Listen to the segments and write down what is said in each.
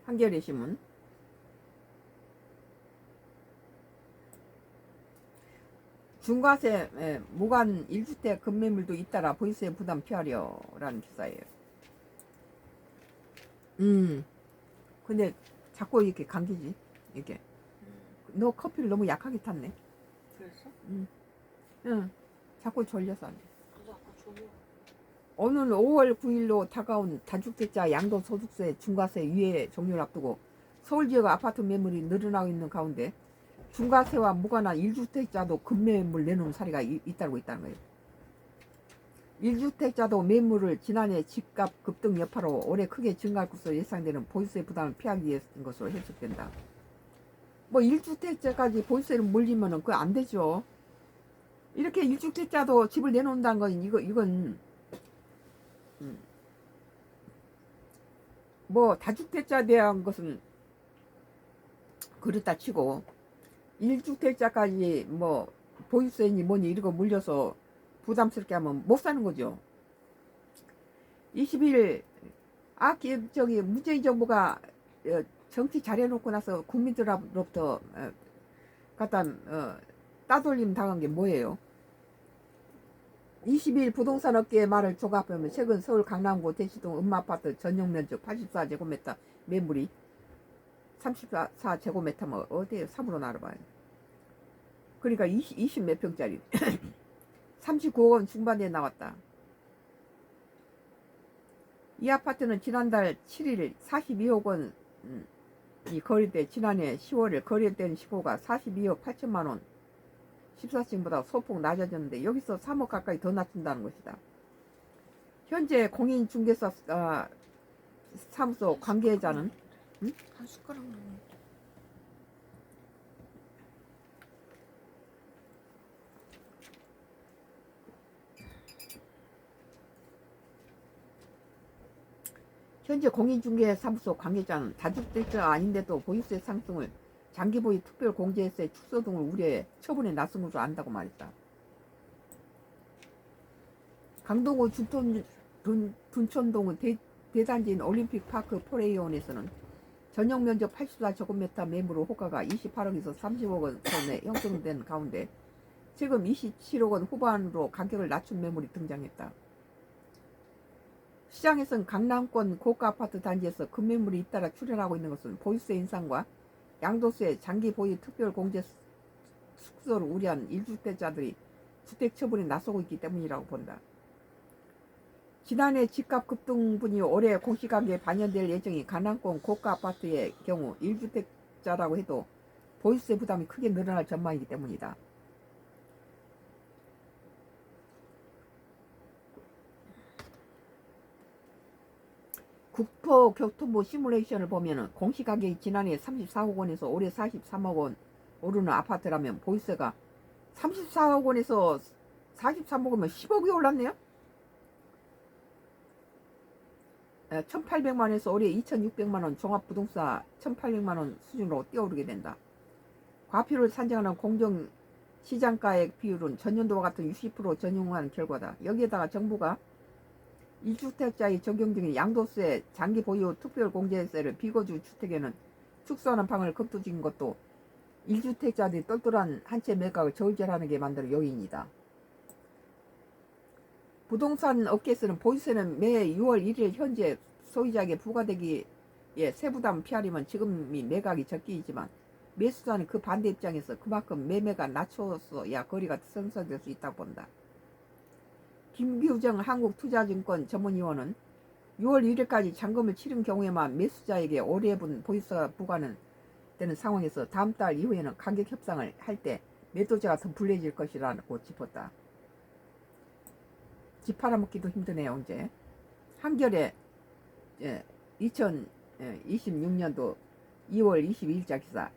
한겨레 신문. 중과세 무관 1주택 급매물도 잇따라 보유세 부담 피하려라는 기사예요. 근데 자꾸 이렇게 감기지 이게. 너 커피를 너무 약하게 탔네. 그랬어? 응. 자꾸 졸려서 안 돼. 그래서 아까 졸려. 오늘 5월 9일로 다가온 다주택자 양도소득세 중과세 유예 종료를 앞두고 서울지역 아파트 매물이 늘어나고 있는 가운데 중과세와 무관한 1주택자도 급매물 내놓은 사례가 잇따르고 있다는 거예요. 1주택자도 매물을 지난해 집값 급등 여파로 올해 크게 증가할 것으로 예상되는 보유세 부담을 피하기 위해서인 것으로 해석된다. 뭐 1주택자까지 보유세를 물리면은 그거 안 되죠. 이렇게 1주택자도 집을 내놓는다는 건 이건 뭐 다주택자에 대한 것은 그렇다 치고 1주택자까지 뭐 보유세니 뭐니 이런 거 물려서 부담스럽게 하면 못 사는 거죠. 20일 문재인 정부가 정치 잘해놓고 나서 국민들로부터 갖다 따돌림 당한 게 뭐예요? 20일 부동산 업계의 말을 종합하면 최근 서울 강남구 대시동 음마아파트 전용 면적 84제곱미터 매물이 34제곱미터면 어디에 3으로 나눠봐요. 그러니까 20 몇 평짜리 39억 원 중반에 나왔다. 이 아파트는 지난달 7일 42억 원이 거래돼 지난해 10월에 거래된 시고가 42억 8천만 원 14층보다 소폭 낮아졌는데 여기서 3억 가까이 더 낮춘다는 것이다. 현재 공인중개사 사무소 관계자는 한 숟가락 넣는. 현재 공인중개사무소 관계자는 다주택자가 아닌데도 보유세 상승을 장기보유 특별공제세 축소 등을 우려해 처분에 나선 것으로 안다고 말했다. 강동구 둔촌동 대단지인 올림픽파크 포레이온에서는 전용 면적 84제곱미터 매물로 호가가 28억에서 30억 원 선에 형성된 가운데 지금 27억 원 후반으로 가격을 낮춘 매물이 등장했다. 시장에서는 강남권 고가 아파트 단지에서 급매물이 잇따라 출현하고 있는 것은 보유세 인상과 양도세 장기 보유 특별 공제 축소를 우려한 1주택자들이 주택 처분에 나서고 있기 때문이라고 본다. 지난해 집값 급등분이 올해 공시가격에 반영될 예정인 강남권 고가 아파트의 경우 1주택자라고 해도 보유세 부담이 크게 늘어날 전망이기 때문이다. 국토교통부 시뮬레이션을 보면 공시가격이 지난해 34억 원에서 올해 43억 원 오르는 아파트라면 보유세가 34억 원에서 43억 원이면 10억이 올랐네요. 1800만원에서 올해 2600만원 종합부동산 1800만원 수준으로 뛰어오르게 된다. 과표를 산정하는 공정시장가액 비율은 전년도와 같은 60% 전용한 결과다. 여기에다가 정부가 1주택자에 적용 중인 양도세, 장기 보유 특별공제세를 비거주 주택에는 축소하는 방안을 검토 중인 것도 1주택자들이 똘똘한 한 채 매각을 저울질하는 게 만드는 요인이다. 부동산 업계에서는 보유세는 매 6월 1일 현재 소유자에게 부과되기에 세부담을 피하려면 지금이 매각이 적기이지만 매수자는 그 반대 입장에서 그만큼 매매가 낮춰서야 거리가 성사될 수 있다고 본다. 김규정 한국투자증권 전문위원은 6월 1일까지 잔금을 치른 경우에만 매수자에게 올해분 보유세가 부과는 되는 상황에서 다음 달 이후에는 가격 협상을 할 때 매도자가 더 불리해질 것이라고 짚었다. 집 팔아먹기도 힘드네요. 이제 한겨레 2026년도 2월 22일자 기사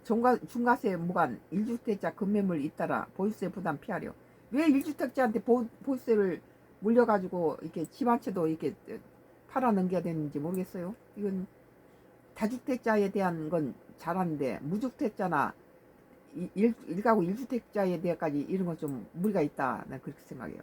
중과세 무관 1주택자 급매물 잇따라 보유세 부담 피하려. 왜 1주택자한테 보유세를 물려가지고 이렇게 집 한 채도 이렇게 팔아 넘겨야 되는지 모르겠어요. 이건 다주택자에 대한 건 잘하는데 무주택자나 일가구 1주택자에 대해까지 이런 건 좀 무리가 있다. 난 그렇게 생각해요.